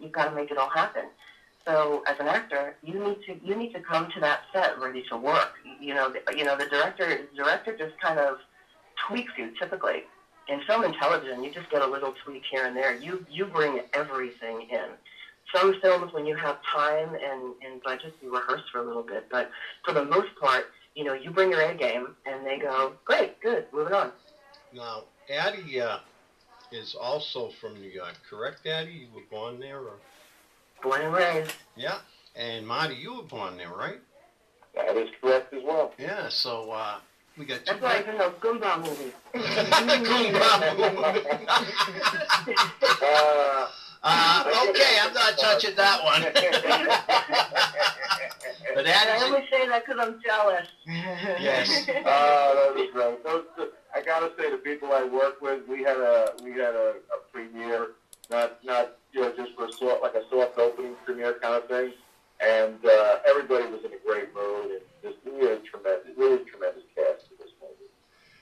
you've got to make it all happen. So as an actor, you need to come to that set ready to work. The director just kind of tweaks you typically. In film and television, you just get a little tweak here and there. You bring everything in. Some films, when you have time and budget, you rehearse for a little bit. But for the most part, you bring your A game, and they go, great, good, moving on. Now, Addie is also from New York, correct, Addie? You were born there? Or? Born and raised. Yeah. And Marty, you were born there, right? That is correct as well. Yeah, so we got two. That's why I even know Goomba movies. Goomba movie. Okay, I'm not touching that one. But I only say that because I'm jealous. Yes. That is great. I gotta say, the people I work with, we had a premiere, not just for a soft opening premiere kind of thing, and everybody was in a great mood, and just really tremendous cast for this movie.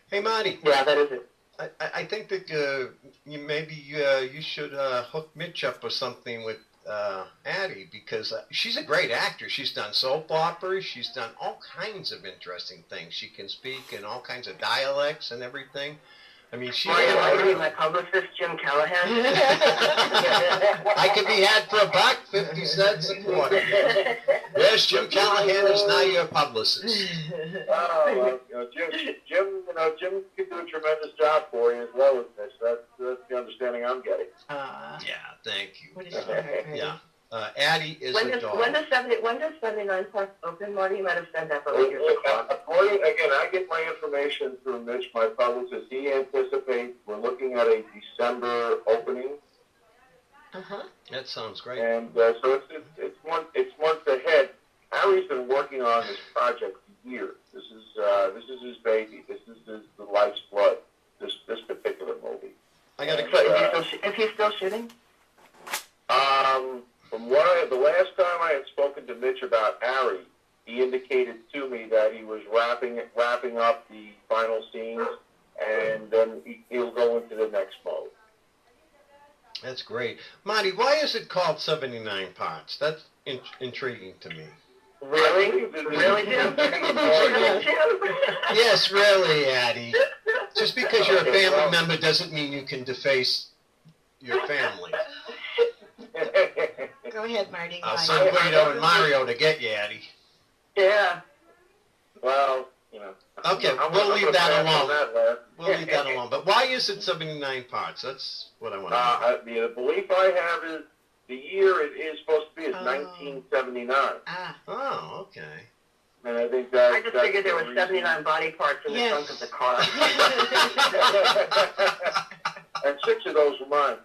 Hey, Marty. Yeah, that is it. I think that you should hook Mitch up or something with Addie, because she's a great actor. She's done soap operas. She's done all kinds of interesting things. She can speak in all kinds of dialects and everything. I mean, she's... my publicist, Jim Callahan. I could be had for $1, 50 cents a quarter. Yes, Jim Callahan is now your publicist. Jim can do a tremendous job for you as well as this. That's the understanding I'm getting. Yeah, thank you. What is she? Yeah. Addie is a dog. When does 79 Park open, Marty? You might have said that, but again, I get my information through Mitch, my publicist. He anticipates we're looking at a December opening. That sounds great. And so it's months ahead. Harry's been working on this project for years. This is his baby. This is the life's blood. This particular movie. I got is he still shooting? From the last time I had spoken to Mitch about Harry, he indicated to me that he was wrapping up the final scenes, and then he'll go into the next mode. That's great. Marty, why is it called 79 Parts? That's intriguing to me. Really? Really, Jim? Yes, really, Addie. Just because you're a family member doesn't mean you can deface your family. Go ahead, Marty. I'll send Guido and Mario to get you, Addie. Yeah. Well, Okay, we'll leave that alone. We'll leave that alone. But why is it 79 parts? That's what I want to know. The belief I have is the year it is supposed to be is 1979. Oh, okay. And I think I just figured there were 79 body parts in the trunk of the car. And 6 of those were mine.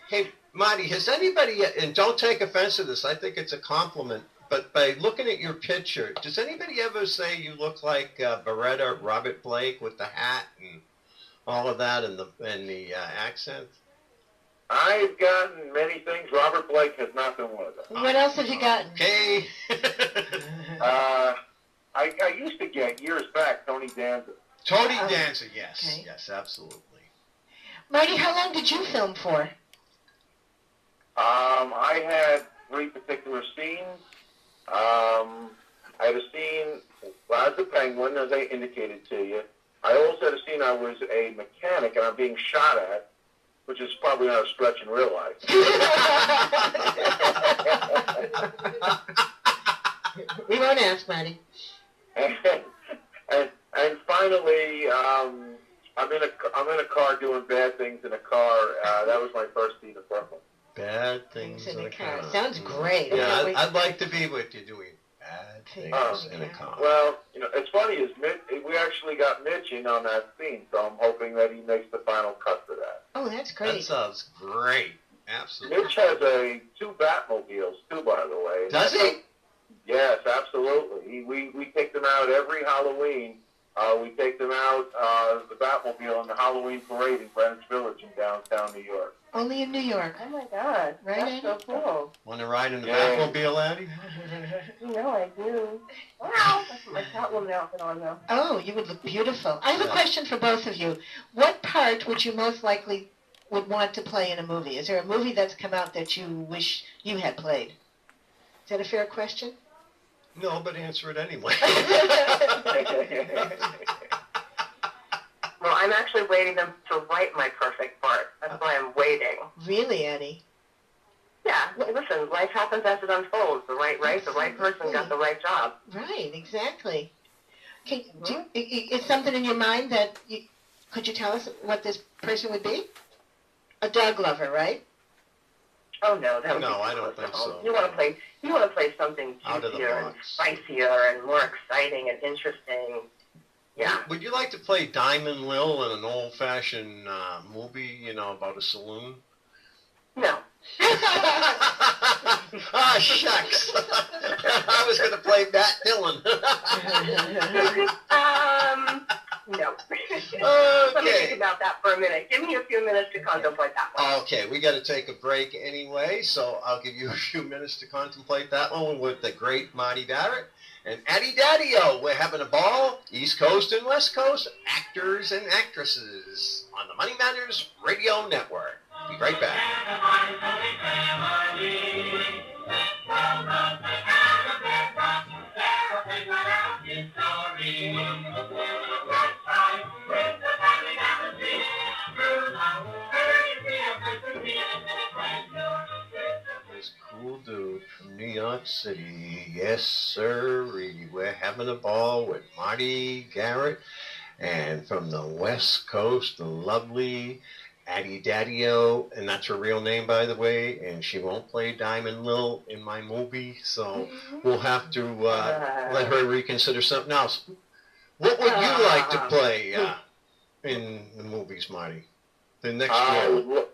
Hey, Marty, has anybody, and don't take offense to this, I think it's a compliment, but by looking at your picture, does anybody ever say you look like Beretta Robert Blake with the hat and all of that and the accent? I've gotten many things. Robert Blake has not been one of them. What else have you gotten? Okay. I used to get, years back, Tony Danza. Tony Danza, yes. Okay. Yes, absolutely. Marty, how long did you film for? I had 3 particular scenes. I had a scene as a penguin, as I indicated to you. I also had a scene I was a mechanic and I'm being shot at, which is probably not a stretch in real life. We won't ask, Marty. And finally, I'm in a car doing bad things in a car. That was my first scene in Brooklyn. Bad things in a car. Sounds great. Yeah, I'd like to be with you doing bad things in a car. Well, it's funny is we actually got Mitch in on that scene, so I'm hoping that he makes the final cut for that. Oh, that's great. That sounds great. Absolutely. Mitch has 2 Batmobiles too, by the way. Does he? Yes, absolutely. We take them out every Halloween. We take them out, the Batmobile on the Halloween parade in Greenwich Village in downtown New York. Only in New York. Oh my God, Right, that's so cool. Want to ride in the Batmobile, Addie? I do. Wow, that's my Catwoman outfit on now. Oh, you would look beautiful. I have a question for both of you. What part would you would want to play in a movie? Is there a movie that's come out that you wish you had played? Is that a fair question? No, but answer it anyway. Well, I'm actually waiting them to write my perfect part. That's why I'm waiting. Really, Eddie? Yeah, listen, life happens as it unfolds. The right person got the right job. Right, exactly. Is something in your mind that could you tell us what this person would be? A dog lover, right? Oh no, that would be I don't think so. You want to play something Out of the juicier and box. spicier and more exciting and interesting. Yeah. Would you like to play Diamond Lil in an old-fashioned movie, about a saloon? No. Ah, shucks. I was going to play Matt Dillon. No. Okay. Let me think about that for a minute. Give me a few minutes to contemplate that one. Okay, we got to take a break anyway, so I'll give you a few minutes to contemplate that one with the great Marty Garrett and Eddie Daddio. We're having a ball, East Coast and West Coast, actors and actresses on the Money Matters Radio Network. Be right back. This cool dude from New York City, yes sir, we're having a ball with Marty Garrett, and from the West Coast, the lovely Addie Daddio, and that's her real name, by the way, and she won't play Diamond Lil in my movie, so we'll have to let her reconsider something else. What would you like to play in the movies, Marty? The next role?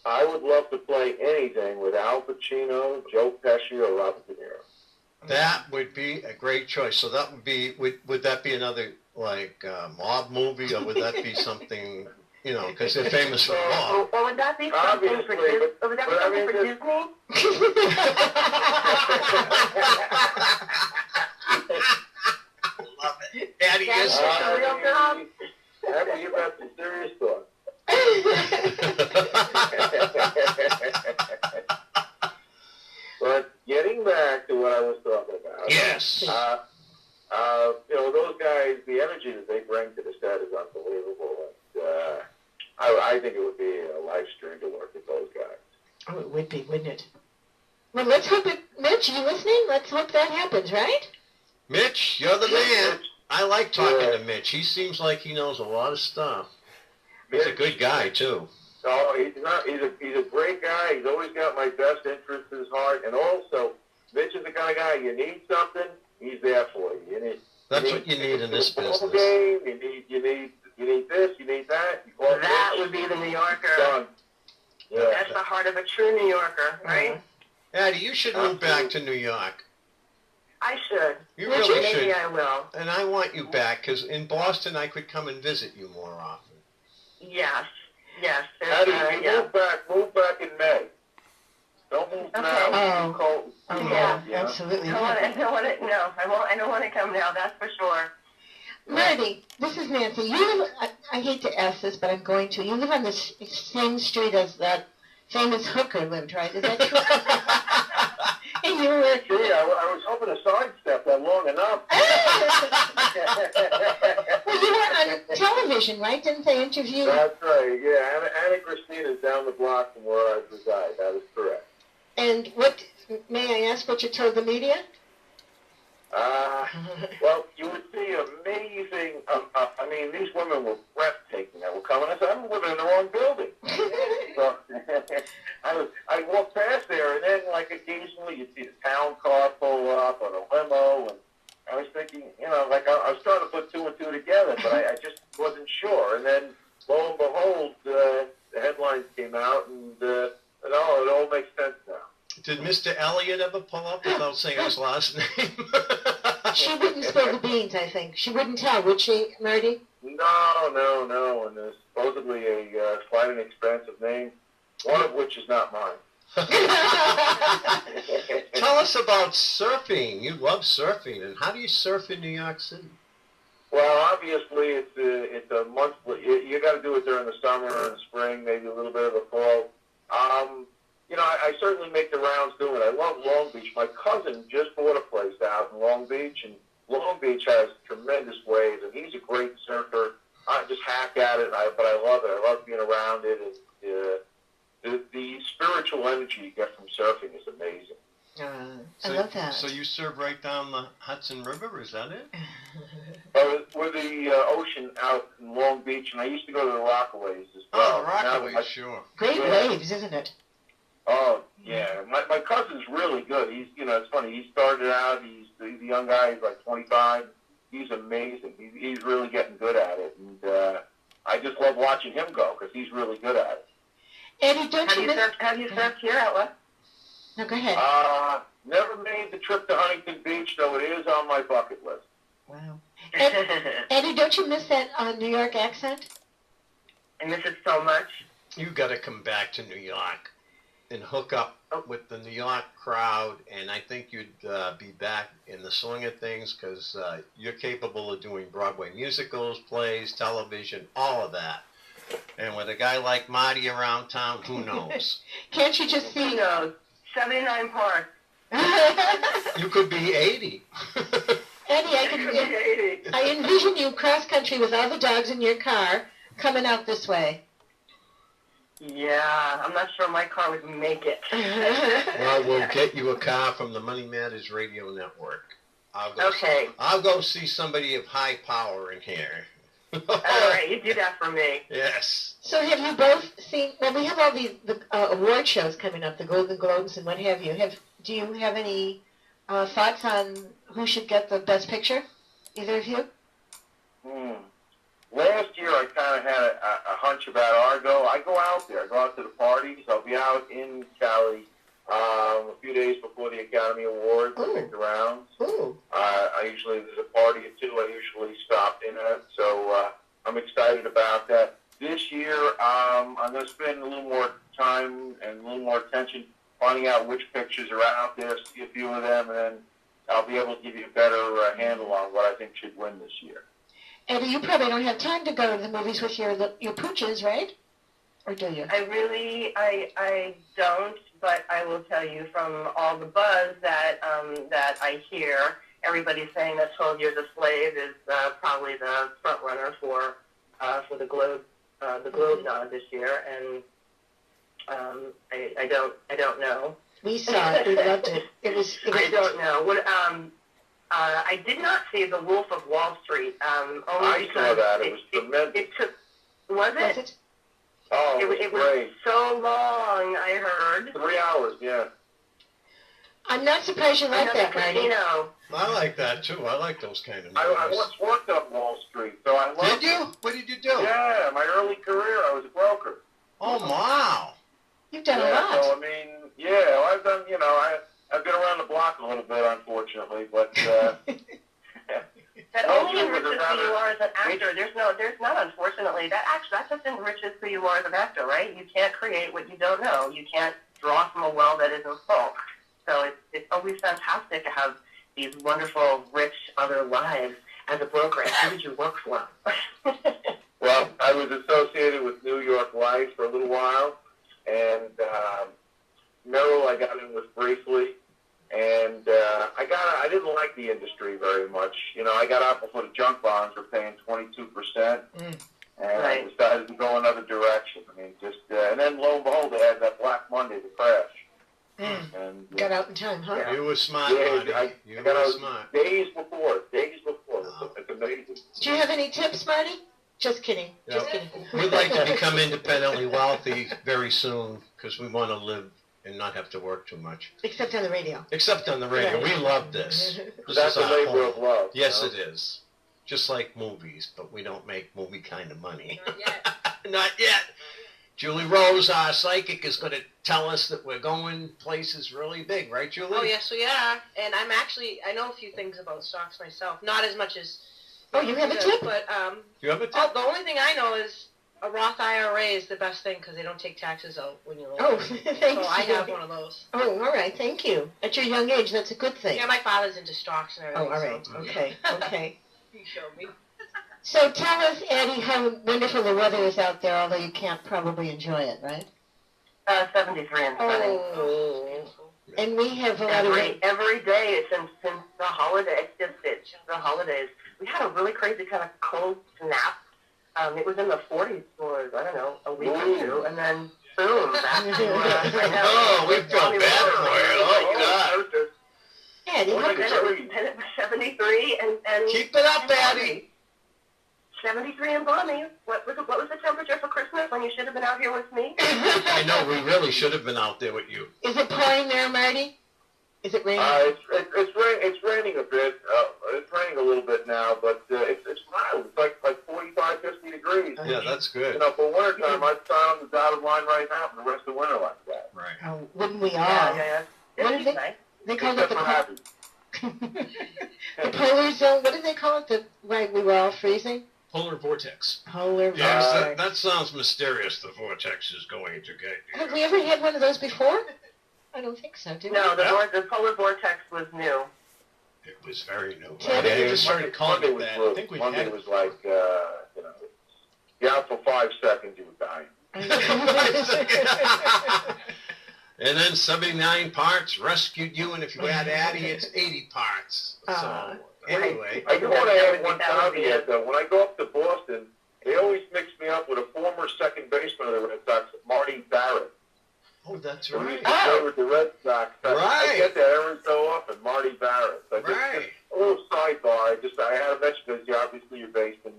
I would love to play anything with Al Pacino, Joe Pesci, or Robert De Niro. That would be a great choice. So that would be, would that be another, mob movie, or would that be something, because they're famous for mob? Or would that be something for Disney? Would that be something for Disney? Love it. Daddy is a real job. After you got some serious thought. But getting back to what I was talking about. Yes. Those guys, the energy that they bring to the set is unbelievable. And I think it would be a life stream to work with those guys. Oh, it would be, wouldn't it? Well, let's hope it, Mitch, you listening? Let's hope that happens, right? Mitch, you're the man. I like talking to Mitch. He seems like he knows a lot of stuff. He's a good guy, too. No, he's a great guy. He's always got my best interest in his heart. And also, Mitch is the kind of guy, you need something, he's there for you. That's what you need in this business. Game, you need this, you need that. That would be the New Yorker. Done. Yeah. That's the heart of a true New Yorker, right? Addie, you should move back to New York. I should. You really should. Maybe I will. And I want you back, because in Boston I could come and visit you more often. Yes. Addie, move back in May. Don't move now. Oh. Cold. Yeah, Yeah. absolutely. I don't want to come now, that's for sure. Marty, this is Nancy. You live, I hate to ask this, but I'm going to. You live on the same street as that famous hooker lived, right? Is that true? And you were... Gee, I was hoping to sidestep that long enough. Well, you were on television, right? Didn't they interview you? That's right, yeah. Anna Christina is down the block from where I reside. That is correct. And what, may I ask what you told the media? Well, you would see amazing, these women were breathtaking that were coming. I said, I'm living in the wrong building. So, I walked past there, and then, occasionally you'd see the town car pull up on a limo, and I was thinking, I was trying to put two and two together, but I just wasn't sure. And then, lo and behold, the headlines came out, and it all makes sense now. Did Mr. Elliott ever pull up without saying his last name? She wouldn't spill the beans, I think. She wouldn't tell, would she, Marty? No. And there's supposedly quite an expensive name, one of which is not mine. Tell us about surfing. You love surfing. And how do you surf in New York City? Well, obviously, it's a monthly. You got to do it during the summer and spring, maybe a little bit of the fall. I certainly make the rounds doing it. I love Long Beach. My cousin just bought a place out in Long Beach, and Long Beach has tremendous waves, and he's a great surfer. I just hack at it, but I love it. I love being around it. The spiritual energy you get from surfing is amazing. I love that. So you serve right down the Hudson River, is that it? With the ocean out in Long Beach, and I used to go to the Rockaways as well. Oh, the Rockaways, sure. Great waves, isn't it? Oh, yeah. My cousin's really good. He's, it's funny. He started out, he's a young guy, he's like 25. He's amazing. He's really getting good at it. And I just love watching him go because he's really good at it. Eddie, Have you surfed here at what? No, go ahead. Never made the trip to Huntington Beach, though it is on my bucket list. Wow. Eddie, don't you miss that New York accent? I miss it so much. You got to come back to New York and hook up with the New York crowd, and I think you'd be back in the swing of things because you're capable of doing Broadway musicals, plays, television, all of that. And with a guy like Marty around town, who knows? Can't you just see? 79 Park. You could be 80. Eddie, I envision you cross country with all the dogs in your car coming out this way. Yeah, I'm not sure my car would make it. Well, we'll get you a car from the Money Matters Radio Network. I'll go see somebody of high power in here. All right, you do that for me. Yes. So have you both seen, well, we have all the award shows coming up, the Golden Globes and what have you. Do you have any thoughts on who should get the Best Picture? Either of you? Last year, I kind of had a hunch about Argo. I go out there. I go out to the parties. I'll be out in Cali a few days before the Academy Awards. I make the rounds. There's a party or two I usually stop in at, so I'm excited about that. This year, I'm going to spend a little more time and a little more attention finding out which pictures are out there, see a few of them, and then I'll be able to give you a better handle on what I think should win this year. Eddie, you probably don't have time to go to the movies with your pooches, right? Or do you? I don't, but I will tell you from all the buzz that I hear, everybody's saying that 12 Years a Slave is probably the front runner for the Globe nod this year, and I don't know. We saw it. We loved it. I don't know. I did not see The Wolf of Wall Street. Only I saw that. It was tremendous. Was it? Oh, it was great. So long, I heard. 3 hours, yeah. I'm not surprised you like that, Marty. I like that, too. I like those kind of movies. I once worked on Wall Street, so I loved Did you? What did you do? Yeah, my early career, I was a broker. Oh, wow. You've done a lot. So, I've done, I've been around the block a little bit, unfortunately, but... That only enriches who you are as an actor. There's not, unfortunately. That just enriches who you are as an actor, right? You can't create what you don't know. You can't draw from a well that isn't full. So it's always fantastic to have these wonderful, rich other lives as a broker. And who did you work for? Well, I was associated with New York Life for a little while, and Merrill I got in with briefly, and I didn't like the industry very much. I got out before the junk bonds were paying 22%, and I decided to go another direction. And then lo and behold, they had that Black Monday, the crash. And, got out in time, huh? You were smart, Marty. You got were out smart. Days before. Wow. It's amazing. Do you have any tips, Marty? Just kidding. Just kidding. We'd like to become independently wealthy very soon because we want to live and not have to work too much. Except on the radio. Except on the radio. We love this. That's a labor of love. Yes, it is. Just like movies, but we don't make movie kind of money. Not yet. Not yet. Julie Rose, our psychic, is going to tell us that we're going places really big, right, Julie? Oh, yes, we are. And I know a few things about stocks myself. Not as much as... Oh, you have a tip? But, you have a tip? Oh, the only thing I know is a Roth IRA is the best thing because they don't take taxes out when you're older. Oh, thank you. So I have one of those. Oh, all right. Thank you. At your young age, that's a good thing. Yeah, my father's into stocks and everything. Oh, all right. So. Okay. Okay. He showed me. So tell us, Eddie, how wonderful the weather is out there, although you can't probably enjoy it, right? 73 and sunny. Oh. And we have a lot of rain. Every day since the holiday, it's the holidays. We had a really crazy kind of cold snap. It was in the 40s for, I don't know, a week or two, and then boom, back to, I know. Oh, we felt bad for you. Oh, God. Eddie, And it was 73 and Keep it up, Addie. 73 and balmy. What was the temperature for Christmas when you should have been out here with me? I know, we really should have been out there with you. is it pouring there, Marty? Is it raining? It's raining a bit. It's raining a little bit now, but it's mild. It's like 45, 50 degrees. Yeah, that's good. You know, for wintertime, I'd sign on the dotted line right now for the rest of the winter like that. Right. Oh, wouldn't we all? Yeah. What It's is it? nice. They call it Except for happy. the polar zone. What do they call it? Right, we were all freezing? Polar vortex. Polar Yes, vortex. that sounds mysterious. The vortex is going to get you. Have we ever had one of those before? I don't think so, did we? No, the polar vortex was new. It was very new. Yeah, They just started calling Monday it was that. blue. I think we've Monday had was like, you know, you out for 5 seconds, you were dying. And then 79 parts rescued you, and if you add Addie, it's 80 parts. So, anyway. I do want to add one caveat, though. When I go up to Boston, they always mix me up with a former second baseman of the Red Sox, Marty Garrett. Oh, that's Who right. used to play with the Red Sox. I Right. get that every so often, Marty Barrett. So Right. a little sidebar. I had to mention because obviously you're based in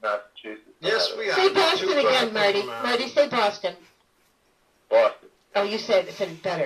Massachusetts. Yes, we are. Say Boston Two again, brothers Marty. from, Marty, say Boston. Boston. Oh, you said it better.